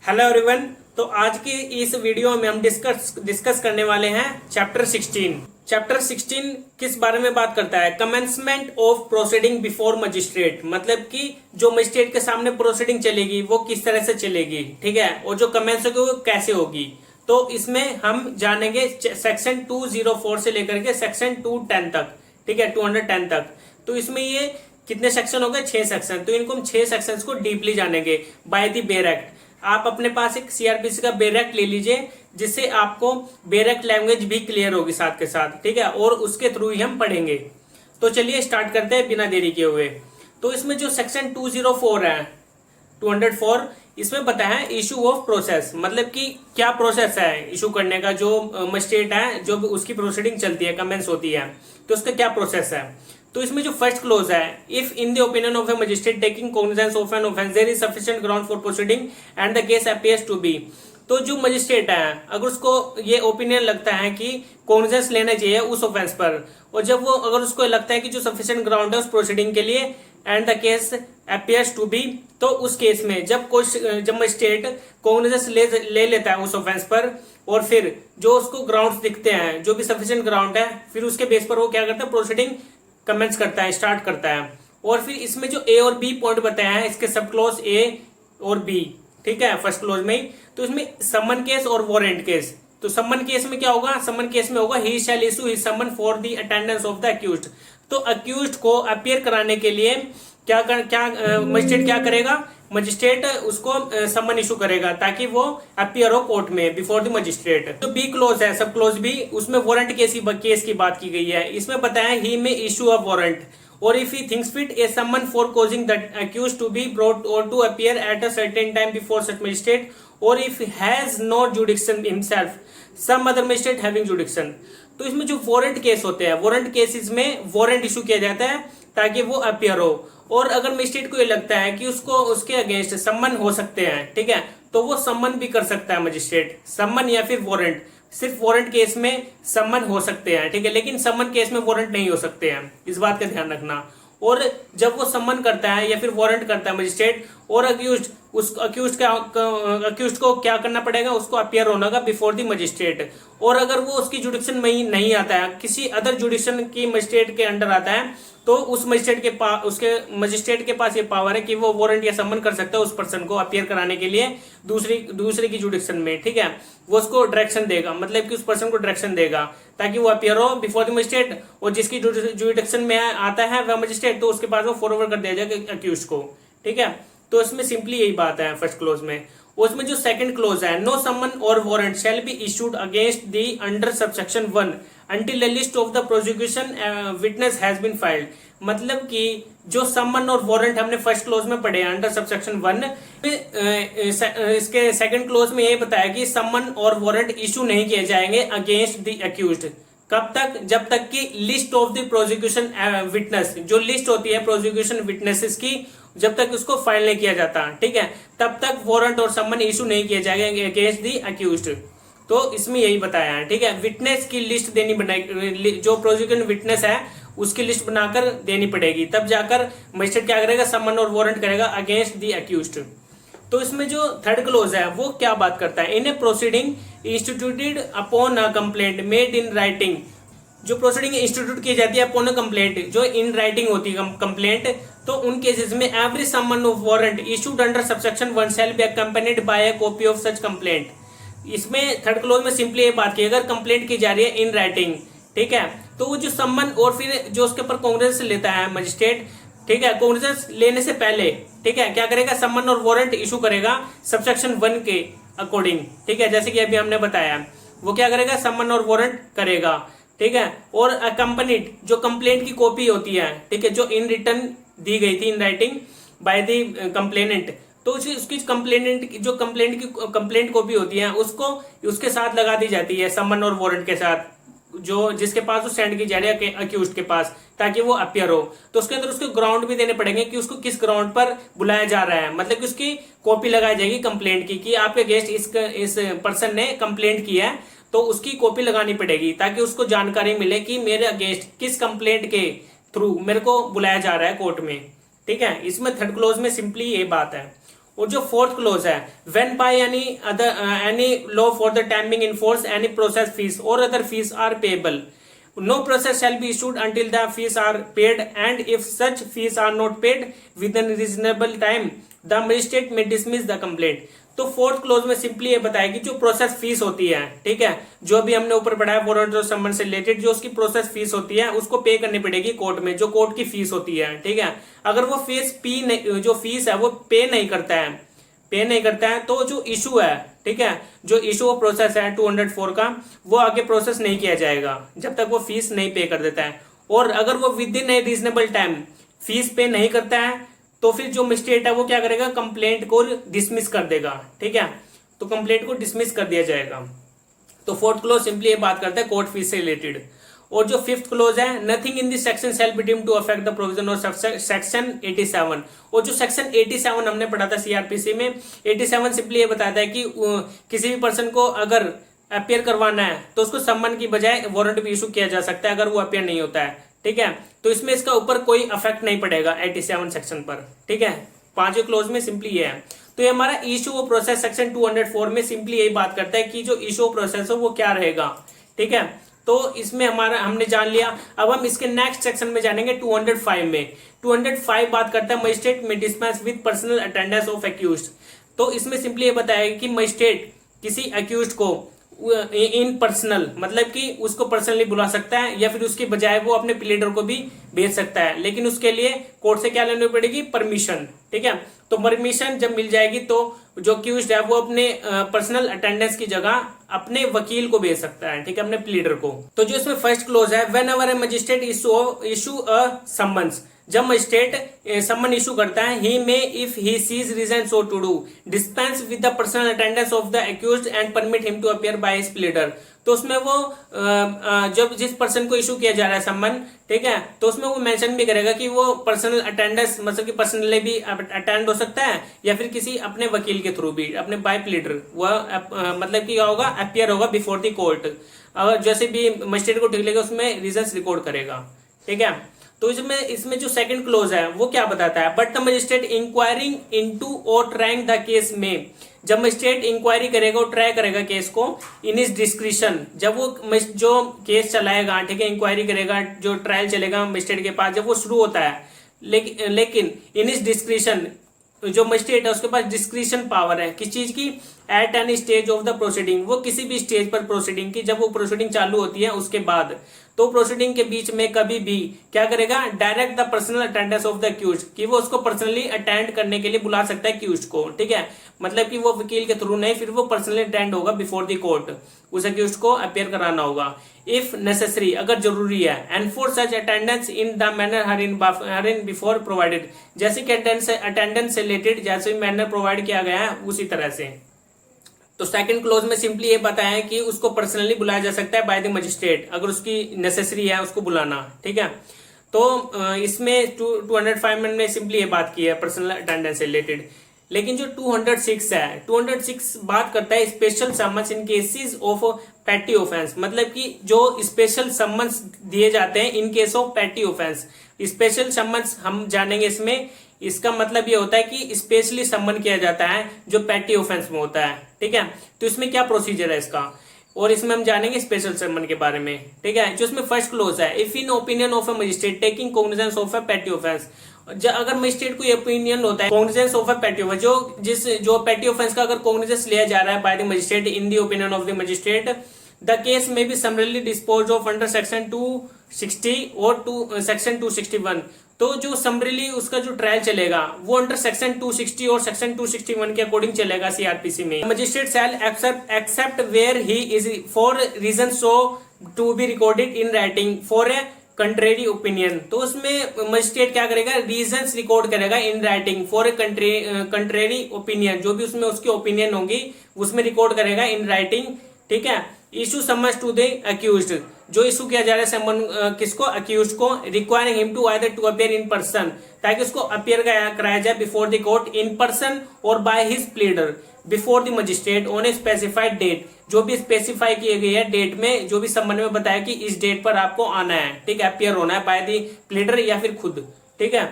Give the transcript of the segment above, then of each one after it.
Hello everyone. तो आज की इस वीडियो में हम डिस्कस करने वाले हैं चैप्टर 16। चैप्टर 16 किस बारे में बात करता है? Commencement of proceeding before magistrate, मतलब कि जो मजिस्ट्रेट के सामने प्रोसीडिंग चलेगी वो किस तरह से चलेगी, ठीक है, और जो कमेंस होगी वो कैसे होगी। तो इसमें हम जानेंगे सेक्शन 204 से लेकर के सेक्शन 210 तक, ठीक है, 210 तक। तो इसमें ये कितने सेक्शन हो गए? 6 सेक्शन। तो इनको हम 6 सेक्शंस को डीपली जानेंगे बाय द बेयर एक्ट। आप अपने पास एक सीआरपीसी का बेयर एक्ट ले लीजिए, जिससे आपको बेयर एक्ट लैंग्वेज भी क्लियर होगी साथ के साथ, ठीक है, और उसके थ्रू ही हम पढ़ेंगे। तो चलिए स्टार्ट करते हैं बिना देरी के हुए। तो इसमें जो सेक्शन 204 है, 204, इसमें बताया है इशू ऑफ प्रोसेस, मतलब कि क्या प्रोसेस है इशू करने का। जो मजिस्ट्रेट है, जो उसकी प्रोसीडिंग चलती है, कमेंस होती है, तो उसका क्या प्रोसेस है। तो इसमें जो फर्स्ट क्लोज है, if in the opinion of a magistrate taking cognizance of an offence there is sufficient ground for proceeding and the case appears to be. तो जो मजिस्ट्रेट है, अगर उसको ये ओपिनियन लगता है कि कॉग्निजेंस लेना चाहिए उस ऑफेंस पर, और जब वो अगर उसको लगता है कि जो सफिशिएंट ग्राउंड है उस प्रोसीडिंग के लिए and the case appears to be, तो उस केस में जब मजिस्ट्रेट कॉग्निजेंस ले लेता है उस ऑफेंस पर, और फिर जो उसको ग्राउंड्स दिखते हैं, जो भी सफिशिएंट ग्राउंड है, फिर उसके बेस पर वो क्या करता है, प्रोसीडिंग कमेंट्स करता है, स्टार्ट करता है। और फिर इसमें जो ए और बी पॉइंट बताया है, इसके सब क्लोज ए और बी, ठीक है, फर्स्ट क्लोज में ही। तो इसमें समन केस और वारंट केस। तो समन केस में क्या होगा? समन केस में होगा he shall issue his summon for the attendance of the accused. तो अक्यूज्ड को अपीयर कराने के लिए मजिस्ट्रेट क्या करेगा? मजिस्ट्रेट उसको समन इशू करेगा ताकि वो अपीयर हो कोर्ट में बिफोर द मजिस्ट्रेट। तो बी क्लोज है, सब क्लोज बी, उसमें वारंट केस की बात की गई है। इसमें बताया he may issue a warrant or if he thinks fit a summon for causing the accused to be brought or to appear at a certain time before such magistrate or if has not jurisdiction himself some other magistrate having jurisdiction. तो इसमें जो warrant case होते हैं, warrant cases में warrant issue किया जाता है ताकि वो अपीयर हो। और अगर मजिस्ट्रेट को ये लगता है कि उसको उसके अगेंस्ट सम्मन हो सकते हैं, ठीक है, तो वो सम्मन भी कर सकता है मजिस्ट्रेट, सम्मन या फिर वारंट। सिर्फ वारंट केस में सम्मन हो सकते हैं, ठीक है, लेकिन सम्मन केस में वारंट नहीं हो सकते हैं, इस बात का ध्यान रखना। और जब वो सम्मन करता है या फिर वारंट करता है मजिस्ट्रेट, और अक्यूज्ड को क्या करना पड़ेगा? उसको अपीयर होना होगा बिफोर द मजिस्ट्रेट। और अगर वो उसकी जुडिक्शन में ही नहीं आता है, किसी अदर जुडिक्शन की मजिस्ट्रेट के अंडर आता है, तो उस मजिस्ट्रेट के पास ये पावर है कि वो वारंट या सम्मन कर सकता है उस पर्सन को अपीयर कराने के लिए दूसरे की जुडिक्शन में, ठीक है। वो उसको डायरेक्शन देगा, मतलब कि उस पर्सन को डायरेक्शन देगा ताकि वो अपीयर हो बिफोर द मजिस्ट्रेट, और जिसकी जुडिक्शन में आता है वह मजिस्ट्रेट, तो उसके पास वो फॉरवर्ड कर दिया जाएगा अक्यूज को, ठीक है। तो इसमें सिंपली यही बात है फर्स्ट क्लोज में। उसमें जो सेकंड क्लोज है, नो समन और warrant shall be issued against the under subsection 1 until a list of the prosecution witness has been filed। मतलब कि जो समन और वारंट हमने फर्स्ट क्लोज में पढ़े अंडर सबसेक्शन 1, इसके सेकंड क्लोज में ये बताया कि समन और वारंट इशू नहीं किए जाएंगे अगेंस्ट द अक्यूज्ड। कब तक? जब तक कि list of the prosecution witness, जो लिस्ट होती है प्रोसिक्यूशन विटनेसेस की, जब तक उसको फाइल नहीं किया जाता, ठीक है, तब तक वारंट और समन इशू नहीं किए जाएंगे अगेंस्ट द अक्यूज्ड। तो इसमें यही बताया है, ठीक है। विटनेस की लिस्ट देनी बनाई, जो प्रोसिक्यूशन विटनेस है उसकी लिस्ट बनाकर देनी पड़ेगी, तब जाकर मजिस्ट्रेट क्या करेगा? समन और वारंट करेगा अगेंस्ट द अक्यूज्ड। तो इसमें जो थर्ड क्लोज है वो क्या बात करता है? In a proceeding instituted upon a complaint made in writing. जो प्रोसीडिंग इंस्टीट्यूट की जाती है अपॉन अ कंप्लेंट, जो इन राइटिंग होती है कंप्लेंट, तो उन केसेस में every summon of warrant issued under subsection 1 shall be accompanied by a copy of such complaint. इसमें थर्ड क्लोज में सिंपली ये बात की, अगर कंप्लेंट की जा रही है इन राइटिंग, ठीक है, तो वो जो सम्मन और फिर जो उसके ऊपर कॉग्निजेंस लेता है मजिस्ट्रेट, ठीक है, कॉग्निजेंस लेने से पहले, ठीक है, क्या करेगा? सम्मन और वारंट इशू करेगा सबसेक्शन 1 के अकॉर्डिंग, ठीक है, जैसे कि अभी हमने बताया, वो क्या करेगा? सम्मन और वारंट करेगा, ठीक है। और अकम्पनीड जो कंप्लेंट की कॉपी होती है, ठीक है, जो इन रिटर्न दी गई थी in writing by the complainant, तो उसकी कंप्लेंट कॉपी होती है, उसको उसके साथ लगा दी जाती है समन और वारंट के साथ, जो जिसके पास वो सेंड की जा रही है अक्यूज्ड के पास, ताकि वो अपीयर हो। तो उसके अंदर उसको ग्राउंड भी देने पड़ेंगे कि उसको किस ग्राउंड पर बुलाया जा रहा है, मतलब कि उसकी कॉपी लगाई जाएगी कंप्लेंट की कि आपके अगेंस्ट इस पर्सन ने कंप्लेंट की है, तो उसकी कॉपी लगानी पड़ेगी ताकि उसको जानकारी मिले कि मेरे अगेंस्ट किस कंप्लेंट के थ्रू मेरे को बुलाया जा रहा है कोर्ट में, ठीक है। इसमें थर्ड क्लोज में सिंपली ये बात है। और जो फोर्थ क्लोज है, when by any law for the time being in force any process fees or other fees are payable, no process shall be issued until the fees are paid, and if such fees are not paid within reasonable time the magistrate may dismiss the complaint। तो fourth close में simply ये बताया कि जो process fees होती है, ठीक है, जो भी हमने ऊपर पढ़ा है वारंट ऑफ समन से रिलेटेड, जो उसकी प्रोसेस फीस होती है उसको पे करनी पड़ेगी कोर्ट में, जो कोर्ट की फीस होती है, ठीक है। अगर वो जो फीस है वो पे नहीं करता है तो जो इशू है, ठीक है, जो इशू प्रोसेस है 204 का, वो आगे प्रोसेस नहीं किया जाएगा जब तक वो फीस नहीं पे कर देता है। और अगर वो with in A reasonable time fees पे नहीं करता है तो फिर जो मजिस्ट्रेट है वो क्या करेगा, कंप्लेंट को डिसमिस कर देगा, ठीक है, तो कंप्लेंट को डिसमिस कर दिया जाएगा। तो फोर्थ क्लोज सिंपली ये बात करता है कोर्ट फीस से रिलेटेड। और जो फिफ्थ क्लोज है, nothing in this section shall be deemed to affect the provision of section 87। और जो सेक्शन 87 हमने पढ़ा था सीआरपीसी में, 87 सिंपली ये बताता है कि किसी भी पर्सन को अगर अपियर करवाना है तो उसको सम्मन की बजाय वारंट भी इशू किया जा सकता है अगर वो अपियर नहीं होता है, ठीक है। तो इसमें इसका ऊपर कोई अफेक्ट नहीं पड़ेगा 87 सेक्शन पर, ठीक है। पांचवें क्लोज में सिंपली ये है। तो ये हमारा इशू ऑफ प्रोसेस सेक्शन 204 में सिंपली यही बात करता है कि जो इशू ऑफ प्रोसेस है वो क्या रहेगा, ठीक है। तो इसमें हमने जान लिया। अब हम इसके नेक्स्ट सेक्शन में जानेंगे 205 में। 205 बात करता है मजिस्ट्रेट में dispense with personal attendance of accused. तो इसमें सिंपली ये बताया कि मजिस्ट्रेट किसी एक्यूज्ड को इन पर्सनल, मतलब कि उसको पर्सनली बुला सकता है या फिर उसके बजाय वो अपने प्लीडर को भी भेज सकता है, लेकिन उसके लिए कोर्ट से क्या लेनी पड़ेगी, परमिशन, ठीक है। तो परमिशन जब मिल जाएगी तो जो एक्यूज्ड है वो अपने पर्सनल अटेंडेंस की जगह अपने वकील को भेज सकता है, ठीक है, अपने प्लीडर को। तो जो इसमें फर्स्ट क्लोज है, whenever a magistrate issue a summons, जब मजिस्ट्रेट समन इशू करता है, he may if he sees reason so to do dispense with the personal attendance of the accused and permit him to appear by his pleader. तो उसमें वो जब जिस person को issue किया जा रहा है सम्मन, ठीक है, तो उसमें वो मेंशन भी करेगा कि वो पर्सनल अटेंडेंस, मतलब कि पर्सनली भी अटेंड हो सकता है या फिर किसी अपने वकील के थ्रू भी, अपने बाय प्लीडर, वह मतलब कि क्या होगा, अपीयर होगा बिफोर द कोर्ट। और जैसे भी मजिस्ट्रेट को ठीक लगेगा उसमें रीजंस रिकॉर्ड करेगा, ठीक है। तो इसमें जो सेकंड क्लोज है वो क्या बताता है, but the magistrate enquiring into और ट्राइंग द केस में, जब मजिस्ट्रेट इंक्वायरी करेगा और ट्राई करेगा केस को इन इज डिस्क्रिशन, जब वो जो केस चलाएगा, ठीक है, इंक्वायरी करेगा, जो ट्रायल चलेगा मजिस्ट्रेट के पास, जब वो शुरू होता है, लेकिन इन इज डिस्क्रिशन, जो मजिस्ट्रेट है उसके पास डिस्क्रिशन पावर है किस चीज की, at any stage of the proceeding, वो किसी भी स्टेज पर प्रोसीडिंग की, जब वो प्रोसीडिंग चालू होती है उसके बाद, तो प्रोसीडिंग के बीच में कभी भी क्या करेगा, direct the personal attendance of the accused, कि वो उसको पर्सनली अटेंड करने के लिए बुला सकता है एक्यूज्ड को, ठीक है, मतलब कि वो वकील के थ्रू नहीं, फिर वो पर्सनली अटेंड होगा बिफोर द कोर्ट, उस एक्यूज्ड को अपियर कराना होगा, इफ नेसेसरी, अगर जरूरी है, and for such attendance in the manner herein before provided, जैसे कि अटेंडेंस से रिलेटेड जैसे मैनर प्रोवाइड किया गया है उसी तरह से। तो सेकंड क्लोज में सिंपली ये बताया है कि उसको पर्सनली बुलाया जा सकता है बाय द मजिस्ट्रेट, अगर उसकी नेसेसरी है उसको बुलाना, ठीक है। तो इसमें 205 में सिंपली ये बात की है पर्सनल अटेंडेंस से रिलेटेड। लेकिन जो 206 है, 206 बात करता है special summons in cases of petty offence, मतलब कि जो स्पेशल समन्स दिए जाते हैं in case of petty offence. Special summons हम जानेंगे इसमें, इसका मतलब ये होता है कि स्पेशली सम्मन किया जाता है जो पैटी ऑफेंस में होता है, ठीक है। तो इसमें क्या प्रोसीजर है इसका, और इसमें हम जानेंगे स्पेशल सम्मन के बारे में, ठीक है। जो इसमें फर्स्ट क्लोज है, if in opinion of a magistrate taking cognizance of a petty offence, अगर मजिस्ट्रेट को ओपिनियन होता है cognizance of a petty offence, जो पैटी ऑफेंस का अगर कॉग्निजेंस लिया जा रहा है by the magistrate in the opinion of the magistrate, the case may be summarily disposed of under section 260 or section 261। तो जो समरली उसका जो ट्रायल चलेगा वो अंडर सेक्शन 260 और सेक्शन 261 के अकॉर्डिंग चलेगा सीआरपीसी में। Magistrate shall except where he is for reason so to be recorded in writing for a contrary opinion. तो उसमें मजिस्ट्रेट क्या करेगा, रीजंस रिकॉर्ड करेगा in writing for a contrary opinion, जो भी उसमें उसकी ओपिनियन होगी उसमें रिकॉर्ड करेगा इन राइटिंग, ठीक है। Issue summons to the accused, जो इशू किया जा रहा है समन किसको, अक्यूज्ड को, requiring him to either to appear in person, ताकि उसको अपीयर कराया जाए before the court in person or by his pleader before the magistrate on a specified date, जो भी स्पेसिफाई की गई है डेट में, जो भी समन में बताया कि इस डेट पर आपको आना है, ठीक है, अपीयर होना है बाय द प्लीडर या फिर खुद, ठीक है।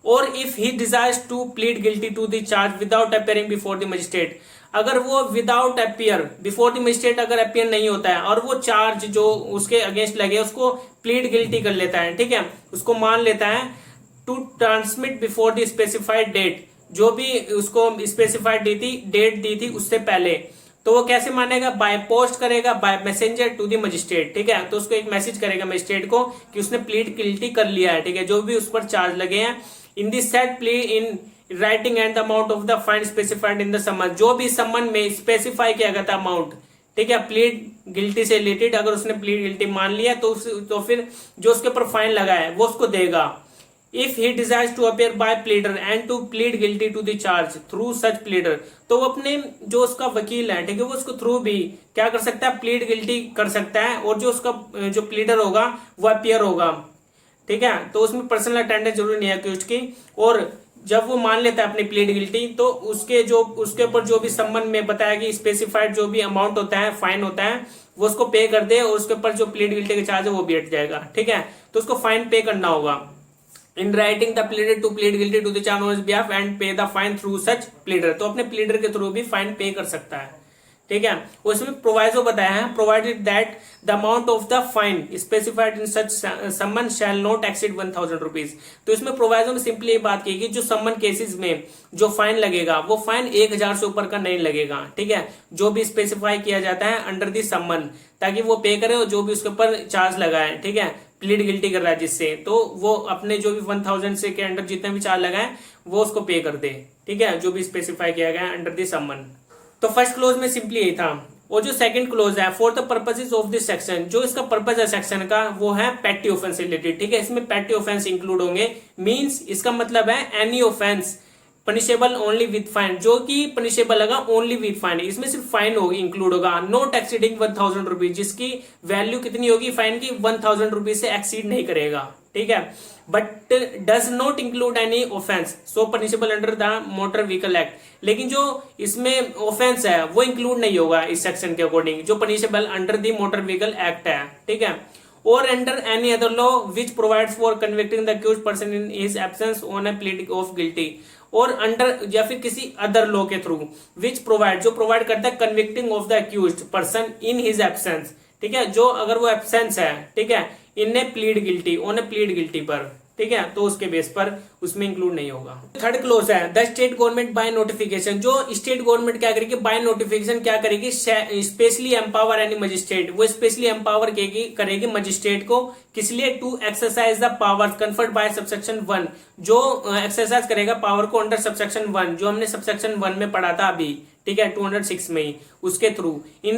और if he desires to plead guilty to the charge without appearing before the magistrate, अगर वो without appear before the magistrate अगर अपियर नहीं होता है और वो चार्ज जो उसके अगेंस्ट लगे उसको प्लीड गिल्टी कर लेता है, ठीक है, उसको मान लेता है, to transmit before the specified date, जो भी उसको स्पेसिफाइड डेट दी थी उससे पहले, तो वो कैसे मानेगा, बाय पोस्ट करेगा, by messenger to the magistrate, ठीक है, तो उसको एक मैसेज करेगा मजिस्ट्रेट को कि उसने प्लीड गिल्टी कर लिया है, ठीक है, जो भी उस पर चार्ज लगे हैं, in this set plea in writing and the amount of the fine specified in the summon, जो भी समन में स्पेसिफाई किया गया था अमाउंट, ठीक है, प्लीड गिल्टी से रिलेटेड, अगर उसने प्लीड गिल्टी मान लिया तो फिर जो उसके ऊपर फाइन लगा है वो उसको देगा। If he desires to appear by pleader and to plead guilty to the charge through such pleader, तो वो अपने जो उसका वकील है, ठीक है, वो उसको थ्रू भी क्या कर सकता है, प्लीड गिल्टी कर सकता है, और जो उसका जो प्लीडर होगा वो अपियर होगा, ठीक है, तो उसमें पर्सनल अटेंडेंस जरूरी नहीं है अक्यूज्ड की, और जब वो मान लेता है अपनी प्लीड गिल्टी तो उसके ऊपर जो भी सम्मन में बताया कि स्पेसिफाइड जो भी अमाउंट होता है, फाइन होता है, वो उसको पे कर दे, और उसके ऊपर जो प्लीड गिल्टी का चार्ज है वो भी हट जाएगा, ठीक है, तो उसको फाइन पे करना होगा। In writing the pleader to plead guilty to the charge on his behalf and pay the fine through such pleader, तो अपने प्लीडर के थ्रू भी फाइन पे कर सकता है, ठीक है। उसमें प्रोवाइजो बताया है, provided that the amount of the fine specified in such summon shall not exceed 1000 rupees, तो इसमें प्रोवाइजो में सिंपली ये बात की कि जो सम्मन केसेस में जो फाइन लगेगा वो फाइन 1000 से ऊपर का नहीं लगेगा, ठीक है, जो भी स्पेसिफाई किया जाता है अंडर दी सम्मन, ताकि वो पे करे और जो भी उसके ऊपर चार्ज लगा है, ठीक है, प्लीड गिल्टी कर रहा है जिससे, तो वो अपने जो भी 1000 से के अंडर जितने भी चार्ज लगाए वो उसको पे कर दे, ठीक है, जो भी स्पेसिफाई किया गया है अंडर दी सम्मन। तो फर्स्ट क्लोज में सिंपली यही था। और जो सेकंड क्लोज है, for the purposes of this section, जो इसका पर्पस है सेक्शन का वो है पेटी ऑफेंस रिलेटेड, ठीक है, इसमें पेटी ऑफेंस इंक्लूड होंगे, मींस इसका मतलब है any offence punishable only with fine, जो कि पनिशेबल होगा ओनली विद फाइन, इसमें सिर्फ फाइन होगी इंक्लूड होगा, नॉट एक्सीडिंग 1000 रुपीज, जिसकी वैल्यू कितनी होगी फाइन की, 1000 रुपीज से एक्सीड नहीं करेगा, ठीक है, but does not include any offence so punishable under the motor vehicle act, लेकिन जो इसमें ऑफेंस है वो इंक्लूड नहीं होगा इस सेक्शन के अकॉर्डिंग, जो punishable under the motor vehicle act है, ठीक है, और under any other law which provides for convicting the accused person in his absence on a plead of guilty, और अंडर या फिर किसी अदर लॉ के थ्रू, विच प्रोवाइड जो प्रोवाइड करता है convicting of the accused person in his absence, ठीक है, जो अगर वो एब्सेंस है, ठीक है, in A plead guilty on A plead guilty पर, ठीक है, तो उसके बेस पर उसमें इंक्लूड नहीं होगा। थर्ड क्लोज है, the state government by notification, जो स्टेट गवर्नमेंट क्या करेगी, बाय नोटिफिकेशन क्या करेगी, स्पेशली एम्पावर एनी मजिस्ट्रेट, वो स्पेशली एम्पावर करेगी मजिस्ट्रेट को, किस लिए, to exercise the power conferred by subsection 1, जो एक्सरसाइज करेगा पावर को अंडर सबसेक्शन 1, जो हमने सबसेक्शन 1 में पढ़ा था अभी, ठीक है, 206 में ही, उसके through in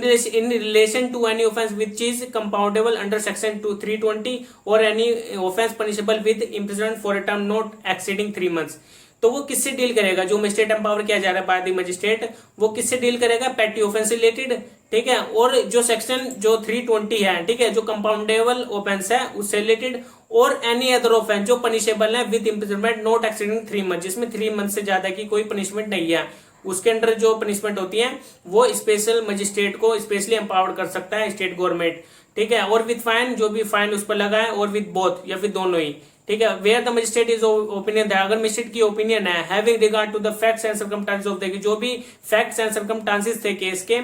relation to any offence which is compoundable under section 320 और any offence punishable with imprisonment for a term not exceeding 3 months, तो वो किससे डील करेगा, जो मजिस्ट्रेट एम्पावर किया जा रहा है बाय द मजिस्ट्रेट, वो किससे डील करेगा, पेटी ऑफेंस रिलेटेड, ठीक है, और जो सेक्शन जो 320 है, ठीक है, जो कंपाउंडेबल ऑफेंस है उससे रिलेटेड, और एनी अदर ऑफेंस जो पनिशेबल है with imprisonment not exceeding 3 month, जिसमें 3 मंथ से ज्यादा की कोई पनिशमेंट नहीं है, उसके अंडर जो पनिशमेंट होती है वो स्पेशल मजिस्ट्रेट को स्पेशली एम्पावर्ड कर सकता है स्टेट गवर्नमेंट, ठीक है, और विद फाइन, जो भी फाइन उस पर लगा है, और विद बोथ या फिर दोनों ही, ठीक है, where the magistrate is opinion, अगर मजिस्ट्रेट की ओपिनियन है, having regard to the facts and circumstances of the, जो भी फैक्ट्स एंड सर्कमस्टांसेस थे केस के,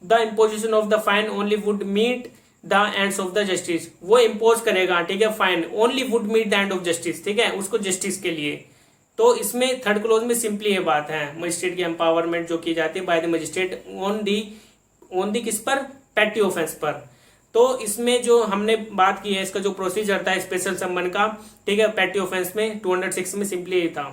the imposition of the fine only would meet the ends of the justice, वो impose करेगा, ठीक है, fine only would meet the end of justice, ठीक है, उसको जस्टिस के लिए। तो इसमें थर्ड क्लोज में सिंपली ये बात है, मजिस्ट्रेट की एम्पावरमेंट जो की जाती है by the magistrate on the किस पर, पेटी ऑफेंस पर। तो इसमें जो हमने बात की है, इसका जो प्रोसीजर था स्पेशल सम्मन का, ठीक है, पेटी ऑफेंस में 206 में सिंपली ये था।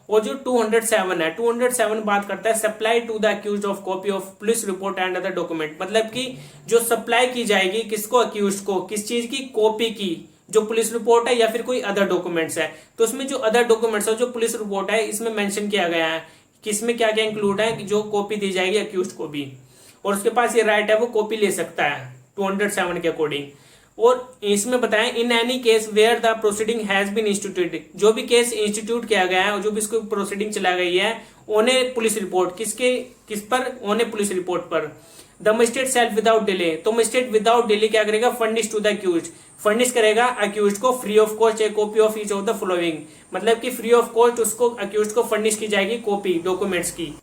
और जो 207 है, 207 बात करता है supply to the accused of copy of police report and other document, मतलब कि जो सप्लाई की जाएगी किसको, अक्यूज्ड को, किस चीज की, कॉपी की, जो पुलिस रिपोर्ट है या फिर कोई अदर डॉक्यूमेंट्स है, तो उसमें जो अदर डॉक्यूमेंट्स है, जो पुलिस रिपोर्ट है, इसमें मेंशन किया गया है कि इसमें क्या क्या इंक्लूड है, कि जो कॉपी दी जाएगी अक्यूज्ड को भी, और उसके पास ये राइट है वो कॉपी ले सकता है 207 के अकॉर्डिंग। और इसमें बताएं in any case where the proceeding has been instituted, जो भी केस इंस्टीट्यूट किया गया है और जो भी इसको प्रोसीडिंग चला गई है ऑन ए पुलिस रिपोर्ट, किस पर, ऑन ए पुलिस रिपोर्ट पर। The magistrate self without delay, तो मजिस्ट्रेट विदाउट डिले क्या करेगा, furnish to the accused, furnish करेगा अक्यूज्ड को free of cost a copy of each of the following, मतलब कि फ्री ऑफ कॉस्ट उसको accused को फर्निश की जाएगी कॉपी डॉक्यूमेंट्स की।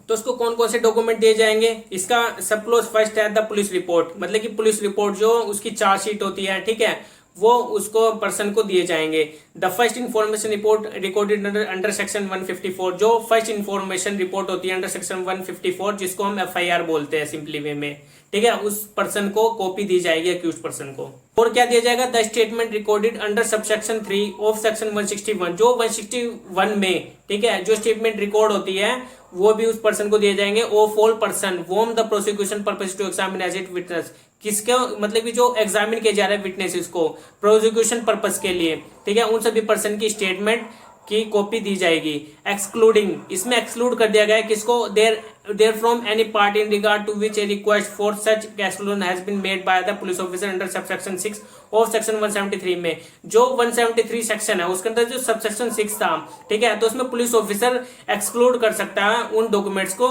तो उसको कौन कौन से डॉक्यूमेंट दिए जाएंगे, इसका सब क्लोज फर्स्ट है द पुलिस रिपोर्ट, मतलब कि पुलिस रिपोर्ट जो उसकी चार्जशीट होती है, ठीक है, वो उसको पर्सन को दिए जाएंगे। The first information report recorded under section 154, जो फर्स्ट इन्फॉर्मेशन रिपोर्ट होती है अंडर सेक्शन 154, जिसको हम एफआईआर बोलते हैं सिंपली वे में, ठीक है, उस पर्सन को कॉपी दी जाएगी अक्यूज्ड पर्सन को। और क्या दिया जाएगा, the statement recorded under subsection 3 of section 161, जो 161 में, ठीक है, जो स्टेटमेंट रिकॉर्ड होती है वो भी उस पर्सन को दिए जाएंगे। Of all person whom the prosecution purpose to examine as it witness, किसके, मतलब कि जो एग्जामिन किए जा रहे हैं विटनेसेस को प्रोसिक्यूशन पर्पस के लिए, ठीक है, उन सभी पर्सन की स्टेटमेंट की कॉपी दी जाएगी। एक्सक्लूडिंग, इसमें एक्सक्लूड कर दिया गया है किसको, there from any part in regard to which a request for such exclusion has been made by the police officer under subsection 6 of section 173 में, जो 173 सेक्शन है उसके अंदर जो सबसेक्शन 6 था, ठीक है, तो उसमें पुलिस ऑफिसर एक्सक्लूड कर सकता है उन डॉक्यूमेंट्स को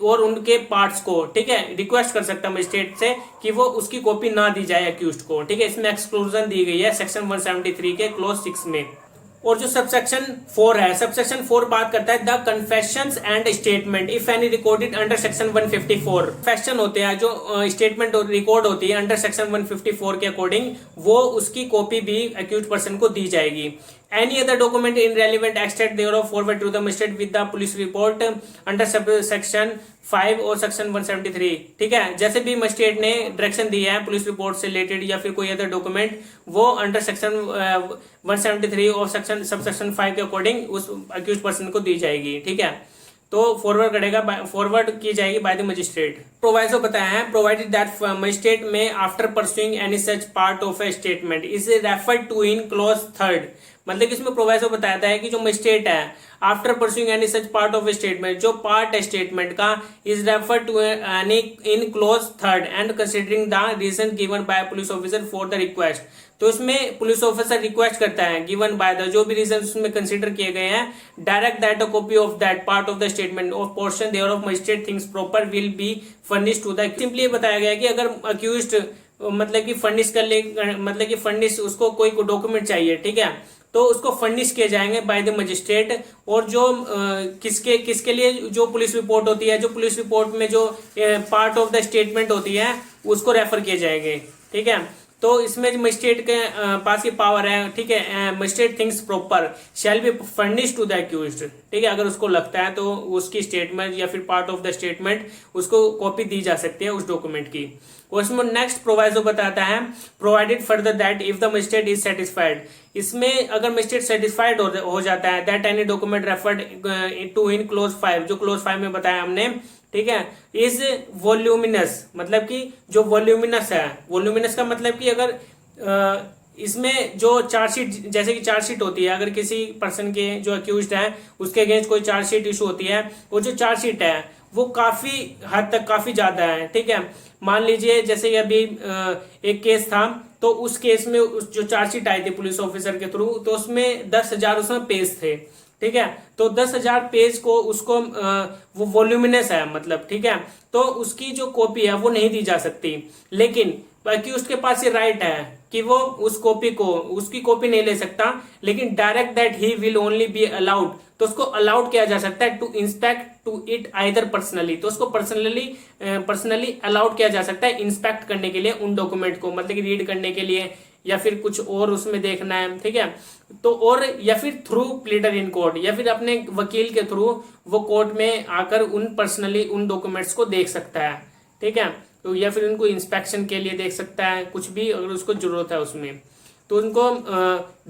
और उनके पार्ट्स को, ठीक है, रिक्वेस्ट कर सकता है मजिस्ट्रेट से कि वो उसकी कॉपी ना दी जाए अक्यूज्ड को, ठीक है, इसमें एक्सक्लूजन दी गई है सेक्शन 173 के क्लोज 6 में। और जो सबसेक्शन 4 है, सबसेक्शन 4 बात करता है the confessions and statement if any recorded under section 154, confession होते हैं जो स्टेटमेंट रिकॉर्ड होती है अंडर सेक्शन 154 के अकॉर्डिंग, वो उसकी कॉपी भी अक्यूज्ड पर्सन को दी जाएगी। Any other document in relevant extent thereof forward to the magistrate with the police report under section 5 और section 173, ठीक है, जैसे भी मजिस्ट्रेट ने डायरेक्शन दी है पुलिस रिपोर्ट से रिलेटेड या फिर कोई अदर डॉक्यूमेंट, वो अंडर सेक्शन 173 और सेक्शन सबसेक्शन 5 के अकॉर्डिंग उस अक्यूज पर्सन को दी जाएगी, ठीक है, तो फॉरवर्ड की जाएगी बाय द मजिस्ट्रेट। प्रोवाइजो बताया है, provided that magistrate may after perusing any such part of a statement is referred to in clause 3, मतलब कि इसमें प्रोवाइजो बताता है कि जो मजिस्ट्रेट है after perusing any such part of a statement, जो पार्ट है स्टेटमेंट का is referred to any in clause 3 and considering the reason given by police officer for the request, तो इसमें पुलिस ऑफिसर रिक्वेस्ट करता है given by the, जो भी reason उसमें कंसीडर किए गए हैं, direct that a copy of that part of the statement of portion thereof magistrate thinks proper will be furnish to the, simply बताया गया कि अगर अक्यूज्ड मतलब कि फर्निश कर ले, मतलब कि फर्निश उसको कोई डॉक्यूमेंट चाहिए, ठीक है, तो उसको फर्निश किए जाएंगे बाय द मजिस्ट्रेट। और जो किसके लिए जो पुलिस रिपोर्ट होती है, जो पुलिस रिपोर्ट में जो पार्ट ऑफ द स्टेटमेंट होती है उसको रेफर किए जाएंगे, ठीक है, तो इसमें मजिस्ट्रेट के पास की पावर है, ठीक है, magistrate thinks proper shall be furnish to the accused, ठीक है, अगर उसको लगता है तो उसकी स्टेटमेंट या फिर पार्ट ऑफ द स्टेटमेंट उसको कॉपी दी जा सकती है उस डॉक्यूमेंट की। और इसमें नेक्स्ट प्रोवाइजो बताता है provided further that if the magistrate is satisfied, इसमें अगर मजिस्ट्रेट सेटिस्फाइड हो जाता है that any document referred to in clause 5, जो क्लोज 5 में बताया हमने, ठीक है, इज वॉल्यूमिनस, मतलब कि जो वॉल्यूमिनस है, वॉल्यूमिनस का मतलब कि अगर इसमें जो चार्जशीट, जैसे कि चार्जशीट होती है, अगर किसी पर्सन के जो अक्यूज्ड है उसके अगेंस्ट कोई चार्जशीट इशू होती है, वो जो चार्जशीट है वो काफी हद तक काफी ज्यादा है, ठीक है, मान लीजिए जैसे अभी एक केस था, तो उस केस में जो चार्जशीट आई थी पुलिस ऑफिसर के थ्रू, तो उसमें 10,000 उसमें पेज थे, ठीक है, तो 10,000 पेज को उसको वो वॉल्यूमिनस है मतलब, ठीक है, तो उसकी जो कॉपी है वो नहीं दी जा सकती, लेकिन अक्यूज्ड के पास ये राइट है कि वो उस कॉपी को, उसकी कॉपी नहीं ले सकता, लेकिन direct that he will only be allowed, तो उसको अलाउड किया जा सकता है to inspect to it either personally, तो उसको पर्सनली अलाउड किया जा सकता है इंस्पेक्ट करने के लिए उन डॉक्यूमेंट को, मतलब कि रीड करने के लिए या फिर कुछ और उसमें देखना है, ठीक है, तो और या फिर थ्रू प्लीडर इन कोर्ट, या फिर अपने वकील के थ्रू वो कोर्ट में आकर उन पर्सनली उन डॉक्यूमेंट्स को देख सकता है, ठीक है, तो या फिर उनको इंस्पेक्शन के लिए देख सकता है, कुछ भी अगर उसको जरूरत है उसमें तो उनको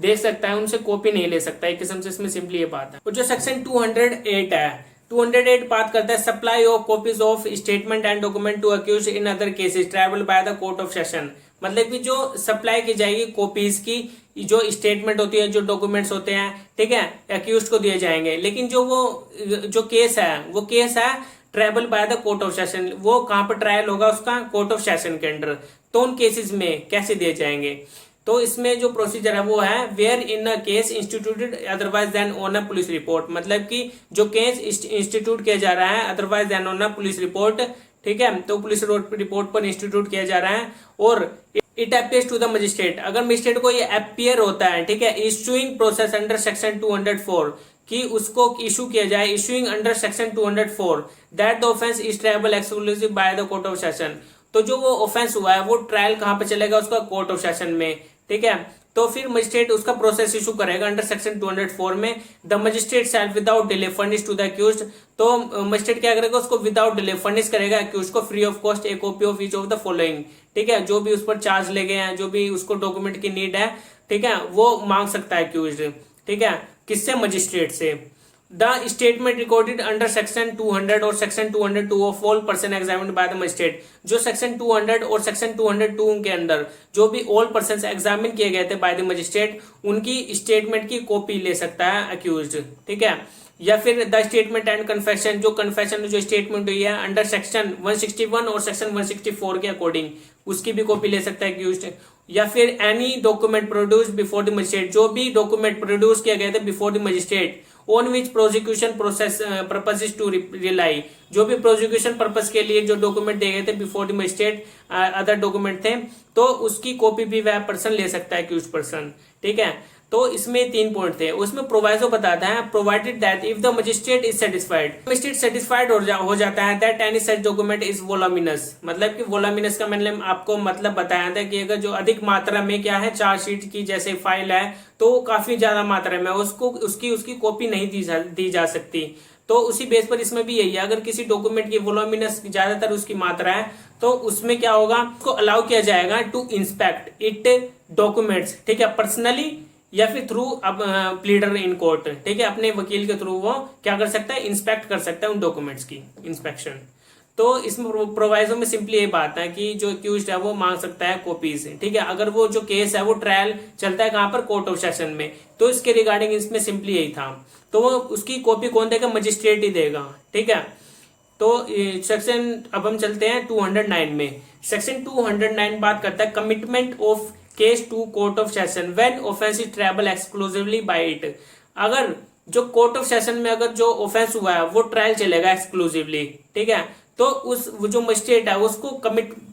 देख सकता है, उनसे कॉपी नहीं ले सकता, एक किस्म से इसमें सिंपली ये बात है। और जो सेक्शन 208 है, 208 बात करता है supply of copies of statement and document to accused in other cases triable by the court of session, मतलब कि जो सप्लाई की जाएगी कॉपीज की, जो स्टेटमेंट होती है, जो डॉक्यूमेंट्स होते हैं, ठीक है, अक्यूज्ड को दिए जाएंगे, लेकिन जो केस है वो केस है tribal by the court of session, वो कहां पर ट्रायल होगा उसका, कोर्ट ऑफ सेशन के अंडर, तो उन केसेस में कैसे दिए जाएंगे। तो इसमें जो प्रोसीजर है वो है where in a case instituted otherwise than on a police report, मतलब कि जो केस इंस्टीट्यूट किया जा रहा है otherwise than on a police report, ठीक है, तो पुलिस रिपोर्ट पर इंस्टीट्यूट किया जा रहा है। और it appears to the magistrate, अगर मजिस्ट्रेट को ये अपीयर होता है, ठीक है, इशूइंग प्रोसेस अंडर सेक्शन 204 कि उसको इशू किया जाए, issuing under section 204 that the offence is triable exclusive by the court of session, तो जो वो ऑफेंस हुआ है वो ट्रायल कहां पे चलेगा, उसका कोर्ट ऑफ सेशन में, ठीक है। तो फिर मजिस्ट्रेट उसका प्रोसेस इशू करेगा अंडर सेक्शन 204 में। The magistrate shall without delay furnish to the accused, तो मजिस्ट्रेट क्या करेगा, उसको विदाउट डिले फर्निश करेगा अक्यूज्ड को free of cost a copy of each of the following, ठीक है, जो भी उस पर चार्ज लगे हैं, जो भी उसको डॉक्यूमेंट की नीड है, ठीक है, वो मांग सकता है अक्यूज्ड, ठीक है, किससे, मजिस्ट्रेट से। The statement recorded under section 200 और section 202 of all person examined bye the magistrate, जो सेक्शन 200 और सेक्शन 202 के अंदर जो भी ऑल पर्सन एग्जामिन किए गए थे बाय द मजिस्ट्रेट, उनकी स्टेटमेंट की कॉपी ले सकता है अक्यूज्ड, ठीक है। या फिर द स्टेटमेंट एंड कन्फेशन, जो कन्फेशन जो स्टेटमेंट हुई है अंडर सेक्शन 161 और सेक्शन 164 के अकॉर्डिंग, उसकी भी कॉपी ले सकता है अक्यूज्ड। या फिर any document produce before the magistrate, जो भी डॉक्यूमेंट प्रोड्यूस किए गए थे before the magistrate on which prosecution process purpose to rely, जो भी प्रोसिक्यूशन पर्पज के लिए जो डॉक्यूमेंट दिए गए थे before the magistrate, other document थे, तो उसकी कॉपी भी वह पर्सन ले सकता है अक्यूज्ड पर्सन, ठीक है। तो इसमें 3 पॉइंट थे। उसमें प्रोवाइजो बताता है provided that if the magistrate is satisfied, magistrate satisfied हो जाता है that any such document is voluminous, मतलब कि वोलामिनस का मैंने आपको मतलब बताया था कि अगर जो अधिक मात्रा में क्या है, चार्जशीट की जैसे फाइल है, तो वो काफी ज्यादा मात्रा में उसको उसकी कॉपी नहीं दी जा सकती। तो उसी बेस पर इसमें भी यही है, अगर किसी डॉक्यूमेंट की वोलोमिनस ज्यादातर उसकी मात्रा है, तो उसमें क्या होगा, उसको अलाउ किया जाएगा टू इंस्पेक्ट इट डॉक्यूमेंट्स, ठीक है, पर्सनली या फिर थ्रू प्लीडर इन कोर्ट, ठीक है, अपने वकील के थ्रू वो क्या कर सकता है, इंस्पेक्ट कर सकता है उन डॉक्यूमेंट्स की इंस्पेक्शन। तो इसमें प्रोवाइजो में सिंपली ये बात है कि जो एक्यूज्ड है वो मांग सकता है कॉपीज, ठीक है, अगर वो जो केस है वो ट्रायल चलता है कहां पर, कोर्ट ऑफ सेशन में, तो इसके रिगार्डिंग इसमें सिंपली यही था। तो वो उसकी कॉपी कौन देगा, मजिस्ट्रेट ही देगा, ठीक है। तो सेक्शन अब हम चलते हैं 209 में। सेक्शन 209 बात करता है commitment of case to court of session when offence is triable exclusively by it, अगर जो कोर्ट ऑफ सेशन में अगर जो ऑफेंस हुआ है वो ट्रायल चलेगा एक्सक्लूसिवली, ठीक है, तो उस जो मजिस्ट्रेट है उसको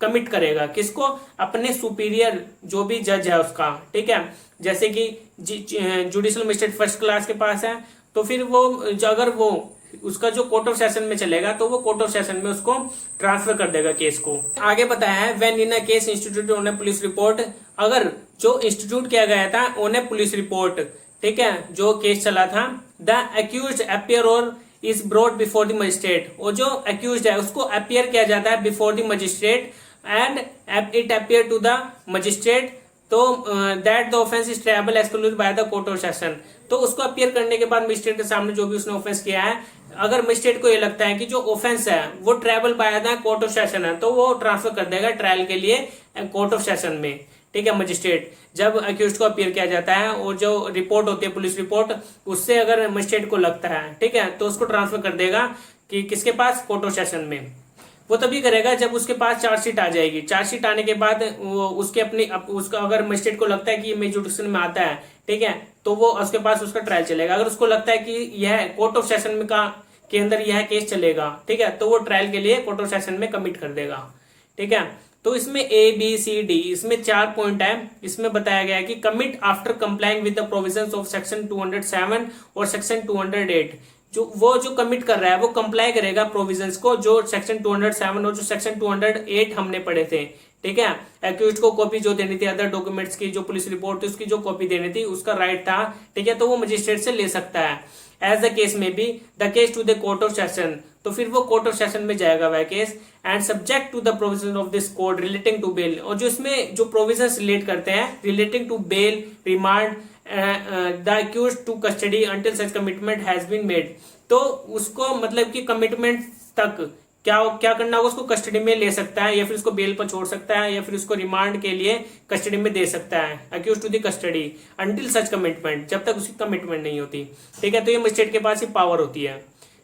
कमिट करेगा, किसको, अपने सुपीरियर जो भी जज है उसका, ठीक है, जैसे कि जुडिशियल मजिस्ट्रेट फर्स्ट क्लास के पास है, तो फिर वो अगर वो उसका जो कोर्ट ऑफ सेशन में चलेगा तो वो कोर्ट ऑफ सेशन में उसको ट्रांसफर कर देगा केस को। आगे बताया है when in a case institute on a police report, अगर जो इंस्टीट्यूट किया गया था ऑन ए पुलिस रिपोर्ट, ठीक है, जो केस चला था, the accused appear or is brought before the magistrate, और जो अक्यूज्ड है उसको अपीयर किया जाता है before the magistrate and it appear to the magistrate, तो that the offence is triable exclusive by the court of session, तो उसको अपीयर करने के बाद मजिस्ट्रेट के सामने जो भी उसने ऑफेंस किया है, अगर मजिस्ट्रेट को ये लगता है कि जो ऑफेंस है वो tribal bye the court of session है, तो वो ट्रांसफर कर देगा ट्रायल के लिए कोर्ट ऑफ सेशन में, ठीक है। मजिस्ट्रेट जब अक्यूज्ड को अपीयर किया जाता है और जो रिपोर्ट होती है पुलिस रिपोर्ट, उससे अगर मजिस्ट्रेट को लगता है, ठीक है, तो उसको ट्रांसफर कर देगा कि किसके पास, कोर्ट ऑफ सेशन में। वो तभी करेगा जब उसके पास चार्जशीट आ जाएगी। चार्जशीट आने के बाद वो उसके अपनी उसका अगर मजिस्ट्रेट को लगता है कि ये मेरी जुडिक्शन में आता है, ठीक है, तो वो उसके पास उसका ट्रायल चलेगा। अगर उसको लगता है कि यह कोर्ट ऑफ सेशन में के अंदर यह केस चलेगा, ठीक है, तो वो ट्रायल के लिए कोर्ट ऑफ सेशन में कमिट कर देगा, ठीक है। तो इसमें A B C D इसमें 4 पॉइंट है। इसमें बताया गया है कि commit after complying with the provisions of section 207 और सेक्शन 208, जो कमिट कर रहा है वो कंप्लाई करेगा प्रोविजंस को, जो सेक्शन 207 और जो सेक्शन 208 हमने पढ़े थे, ठीक है। एक्यूज्ड को कॉपी जो देनी थी अदर डॉक्यूमेंट्स की, जो पुलिस रिपोर्ट थी उसकी जो कॉपी देनी थी, उसका राइट था, ठीक है, तो वो मजिस्ट्रेट से ले सकता है। As the case may be the case to the court of session, तो फिर वो कोर्ट ऑफ सेशन में जाएगा वह case, and subject to the provision of this code relating to bail, और जो इसमें जो प्रोविजंस रिलेट करते हैं relating to bail, remand, the accused to custody until such commitment has been made, तो उसको मतलब कि कमिटमेंट तक क्या करना होगा, उसको कस्टडी में ले सकता है, या फिर उसको बेल पर छोड़ सकता है, या फिर उसको रिमांड के लिए कस्टडी में दे सकता है, accuse to the custody until such commitment, जब तक उसकी कमिटमेंट नहीं होती, ठीक है। तो ये मजिस्ट्रेट के पास ही पावर होती है,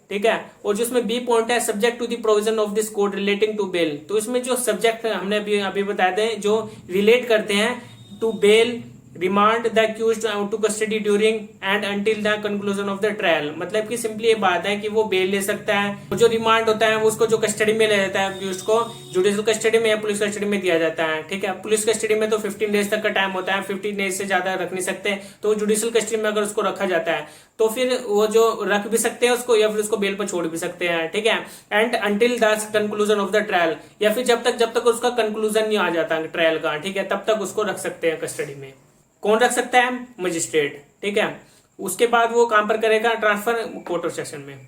ठीक है। और जो इसमें बी पॉइंट है, subject to the provision of this code relating to bail, तो इसमें जो सब्जेक्ट हमने अभी बताए थे जो रिलेट करते हैं to bail, remand the accused to custody during and until the conclusion of the trial. मतलब कि सिंपली ये बात है कि वो बेल ले सकता है, और जो रिमांड होता है वो उसको जो कस्टडी में ले जाता है अक्यूज्ड को, जुडिशियल कस्टडी में या पुलिस कस्टडी में दिया जाता है, ठीक है। पुलिस कस्टडी में तो 15 डेज तक का टाइम होता है, 15 डेज से ज्यादा रख नहीं सकते, तो जुडिशियल कस्टडी में अगर उसको रखा जाता है तो फिर वो जो रख भी सकते हैं उसको, या फिर उसको बेल पर छोड़ भी सकते हैं, ठीक है। And until the conclusion of the trial, या फिर जब तक उसका कंक्लूजन नहीं आ जाता ट्रायल का, ठीक है, तब तक उसको रख सकते हैं कस्टडी में। कौन रख सकता है? मजिस्ट्रेट, ठीक है। उसके बाद वो काम पर करेगा ट्रांसफर कोर्ट ऑफ सेशन में।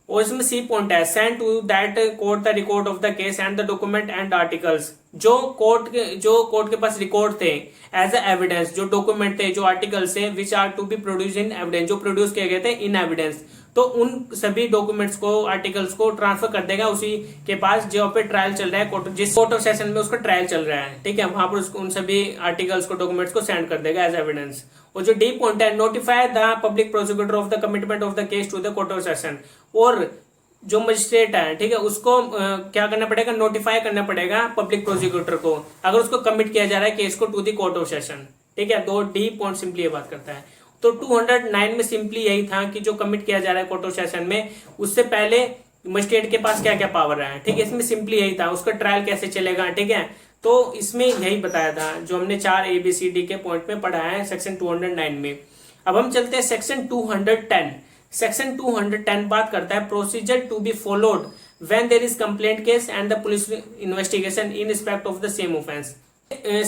और इसमें सी पॉइंट है, send to that court the record of the case and the document and articles. जो कोर्ट के पास रिकॉर्ड थे एज अ एविडेंस, जो डॉक्यूमेंट थे, जो आर्टिकल्स थे, which are to be produce in evidence, जो प्रोड्यूस किए गए थे इन एविडेंस, तो उन सभी डॉक्यूमेंट्स को, आर्टिकल्स को ट्रांसफर कर देगा उसी के पास जो पे ट्रायल चल रहा है, जिस कोर्ट ऑफ सेशन में उसका ट्रायल चल रहा है, ठीक है, वहां पर उसको उन सभी आर्टिकल्स को, डॉक्यूमेंट्स को सेंड कर देगा एज एविडेंस। और जो डी पॉइंट है, notify the public prosecutor of the commitment of the case to the court of session. और जो मजिस्ट्रेट है, ठीक है, उसको क्या करना पड़ेगा? नोटिफाई करना पड़ेगा पब्लिक प्रोसिक्यूटर को, अगर उसको कमिट किया जा रहा है केस को to the court of session, ठीक है। दो डी पॉइंट सिंपली ये बात करता है। तो 209 में सिंपली यही था कि जो कमिट किया जा रहा है कोर्ट ऑफ सेशन में, उससे पहले मजिस्ट्रेट के पास क्या क्या पावर है, ठीक है। इसमें सिंपली यही था, उसका ट्रायल कैसे चलेगा, ठीक है। तो इसमें यही बताया था जो हमने 4 ABCD के पॉइंट में पढ़ा है सेक्शन 209 में। अब हम चलते हैं सेक्शन 210। सेक्शन 210 बात करता है procedure to be followed when there is complaint case and the police investigation in respect of the same offence.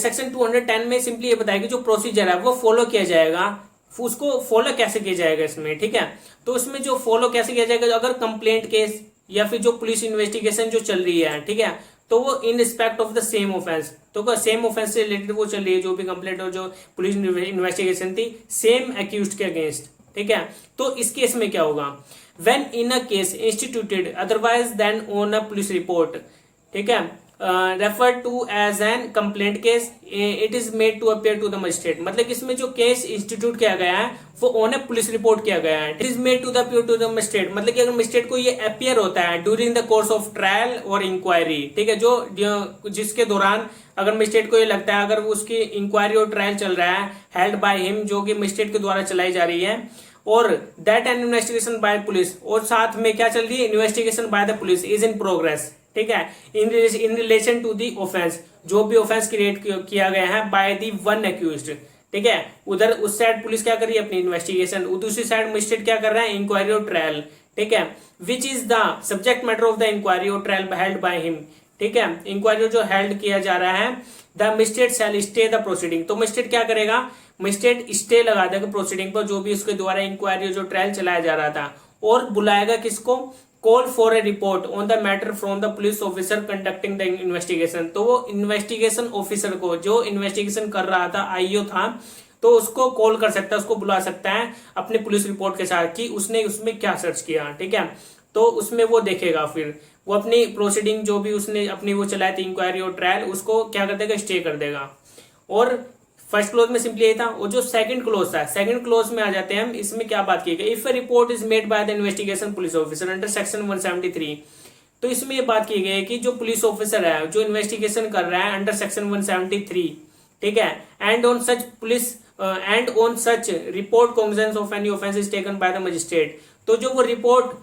Section 210 में सिंपली ये बताया कि जो प्रोसीजर है वो फॉलो किया जाएगा, उसको फॉलो कैसे किया जाएगा इसमें, ठीक है। तो इसमें जो फॉलो कैसे किया जाएगा, अगर कंप्लेंट केस या फिर जो पुलिस इन्वेस्टिगेशन जो चल रही है, ठीक है, तो वो in respect of the same offence, तो सेम ऑफेंस से रिलेटेड वो चल रही है, जो भी कंप्लेंट और जो पुलिस इन्वेस्टिगेशन थी सेम एक्यूज्ड के अगेंस्ट, ठीक है। तो इस केस में क्या होगा? When in a case instituted otherwise than on a police report, ठीक है, refer to as an complaint case, it is made to appear to the magistrate. मतलब इसमें जो केस इंस्टीट्यूट किया गया है वो ऑन ए पुलिस रिपोर्ट किया गया है, it is made to the appear to the magistrate. मतलब कि अगर मजिस्ट्रेट को ये अपियर होता है during the course of trial और इंक्वायरी, ठीक है, जो जिसके दौरान अगर मजिस्ट्रेट को ये लगता है, अगर उसकी इंक्वायरी और ट्रायल चल रहा है हेल्ड बाय हिम, जो कि मजिस्ट्रेट के द्वारा चलाई जा रही है, और that an investigation by police, और साथ में क्या चल रही है? Investigation by the police is in progress, ठीक है, in relation to the offence, जो भी ऑफेंस क्रिएट किया गया है बाय दी वन एक्यूज्ड, ठीक है। उधर उस साइड पुलिस क्या कर रही है? अपनी इन्वेस्टिगेशन, दूसरी साइड मजिस्ट्रेट क्या कर रहा है? इंक्वायरी और ट्रायल, ठीक है। Which is the subject matter of the inquiry और ट्रायल हेल्ड बाय हिम, ठीक है। इंक्वायरी जो हेल्ड किया जा रहा है, the magistrate shall stay the proceeding. तो मजिस्ट्रेट क्या करेगा? मजिस्ट्रेट स्टे लगा देगा प्रोसीडिंग पर, जो भी उसके द्वारा इंक्वायरी जो ट्रायल चलाया जा रहा था, और बुलाएगा किसको? Call for a report on the matter from the police officer conducting the investigation. तो वो इन्वेस्टिगेशन ऑफिसर को, जो इन्वेस्टिगेशन कर रहा था, आईओ था, तो उसको कॉल कर सकता है, उसको बुला सकता है अपने पुलिस रिपोर्ट के साथ कि उसने उसमें क्या सर्च किया, ठीक है। तो उसमें वो देखेगा, फिर वो अपनी प्रोसीडिंग जो भी उसने अपनी वो चलाई थी इंक्वायरी और ट्रायल, उसको क्या कर देगा? स्टे कर देगा। और फर्स्ट क्लोज में सिंपली यही था। और जो सेकंड क्लोज था, सेकंड क्लोज में आ जाते हैं हम, इसमें क्या बात की गई? If a report is made by the investigation police officer under section 173, तो इसमें ये बात की गई है कि जो पुलिस ऑफिसर है जो इन्वेस्टिगेशन कर रहा है अंडर सेक्शन 173, ठीक है, and on such police and on such report cognizance of any offence is taken by the magistrate. तो जो वो रिपोर्ट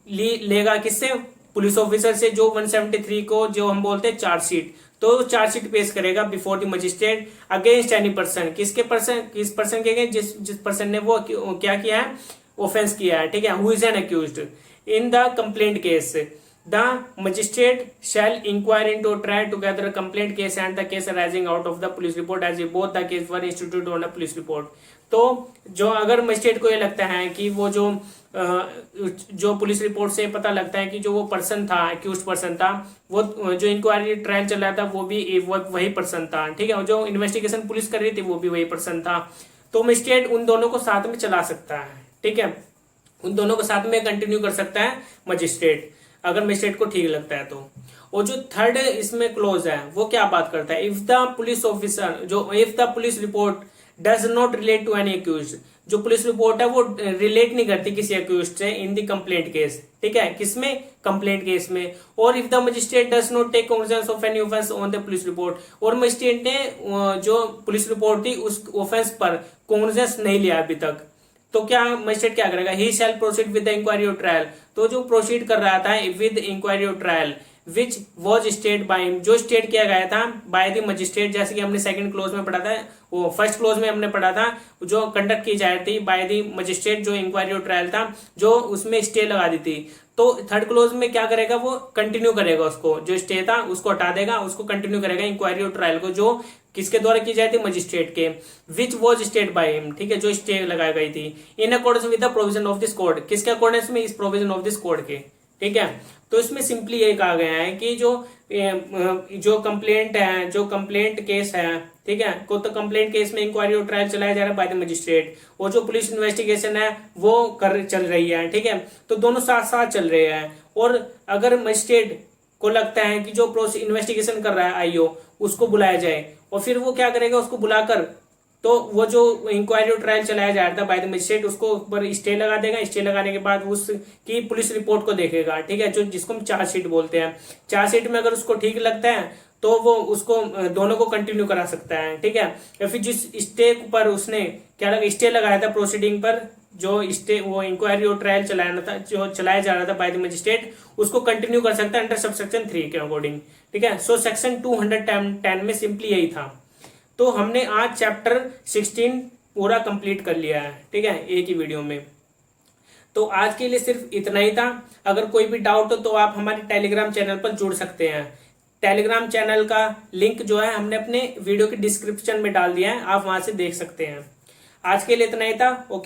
लेगा किससे? पुलिस ऑफिसर से, जो 173 को जो हम बोलते हैं चार्जशीट, तो चार्जशीट पेश करेगा before the magistrate against any person. किस पर्सन के अगेंस्ट? जिस पर्सन ने वो क्या किया है? ऑफेंस किया है, ठीक है, who is an accused in the complaint case. The magistrate shall inquire into try together complaint case and the case arising out of the police report as both the case were institute on a police report. तो जो अगर magistrate को ये लगता है कि वो जो पुलिस रिपोर्ट से पता लगता है कि जो वो पर्सन था, एक्यूज्ड पर्सन था, वो जो इंक्वायरी ट्रायल चल रहा था वो भी वही पर्सन था, ठीक है, और जो इन्वेस्टिगेशन पुलिस कर रही थी वो भी वही पर्सन था, तो मजिस्ट्रेट उन दोनों को साथ में चला सकता है, ठीक है, उन दोनों को साथ में कंटिन्यू कर सकता है मजिस्ट्रेट, अगर मजिस्ट्रेट को ठीक लगता है तो। और जो थर्ड इसमें क्लोज है वो क्या बात करता है? इफ द पुलिस ऑफिसर, जो if the police report does not relate to any accused, जो पुलिस रिपोर्ट है वो रिलेट नहीं करती किसी अक्यूज्ड से इन द कंप्लेंट केस, ठीक है, किसमें, कंप्लेंट केस में। और if the magistrate does not take cognizance of any offence on the police report, और मजिस्ट्रेट ने जो पुलिस रिपोर्ट थी उस ऑफेंस पर कॉग्निजेंस नहीं लिया अभी तक, तो क्या मजिस्ट्रेट क्या करेगा, ही शैल प्रोसीड विद द इंक्वायरी और ट्रायल। तो जो प्रोसीड कर रहा था विद इंक्वायरी और trial which was state by him, जो स्टेट किया गया था बाय द मजिस्ट्रेट, जैसे कि हमने सेकंड क्लोज में पढ़ा था, वो फर्स्ट क्लोज में हमने पढ़ा था, जो कंडक्ट की जा रही थी बाय द मजिस्ट्रेट, जो इंक्वायरी और ट्रायल था, जो उसमें स्टे लगा दी थी। तो थर्ड क्लोज में क्या करेगा, वो कंटिन्यू करेगा, उसको जो स्टे था उसको हटा देगा, उसको कंटिन्यू करेगा इंक्वायरी और ट्रायल को, जो किसके द्वारा की जाती है, मजिस्ट्रेट के, which was state by him, ठीक है, जो स्टे लगाई गई थी, in accordance with the provision of this code, किसके अकॉर्डेंस में, इस प्रोविजन ऑफ दिस कोड के, ठीक है। तो इसमें सिंपली ये कहा गया है कि जो कंप्लेंट है, जो कंप्लेंट केस है, ठीक है, को तो कंप्लेंट केस में इंक्वायरी और ट्रायल चलाया जा रहा है बाय द मजिस्ट्रेट, और जो पुलिस इन्वेस्टिगेशन है वो चल रही है, ठीक है, तो दोनों साथ साथ चल रहे हैं। और अगर मजिस्ट्रेट को लगता है कि जो इन्वेस्टिगेशन कर रहा है आईओ, उसको बुलाया जाए, और फिर वो क्या करेगा, उसको बुलाकर, तो वो जो इंक्वायरी और ट्रायल चलाया जा रहा था बाय द मजिस्ट्रेट, उसको ऊपर स्टे लगा देगा, स्टे लगाने के बाद उसकी पुलिस रिपोर्ट को देखेगा, ठीक है, जो जिसको हम चार्जशीट बोलते हैं। चार्जशीट में अगर उसको ठीक लगता है तो वो उसको दोनों को कंटिन्यू करा सकता है, ठीक है। या फिर जिस स्टे पर उसने क्या लगा, स्टे लगाया था प्रोसीडिंग पर, जो स्टे वो इंक्वायरी और ट्रायल चलाया था, जो चलाया जा रहा था बाय द मजिस्ट्रेट, उसको कंटिन्यू कर सकता है अंडर सबसेक्शन 3 के अकॉर्डिंग, ठीक है। सो सेक्शन 210 में सिंपली यही था। तो हमने आज चैप्टर 16 पूरा कंप्लीट कर लिया है, ठीक है, एक ही वीडियो में। तो आज के लिए सिर्फ इतना ही था। अगर कोई भी डाउट हो तो आप हमारे टेलीग्राम चैनल पर जुड़ सकते हैं। टेलीग्राम चैनल का लिंक जो है हमने अपने वीडियो के डिस्क्रिप्शन में डाल दिया है, आप वहां से देख सकते हैं। आज के लिए इतना ही था। ओके।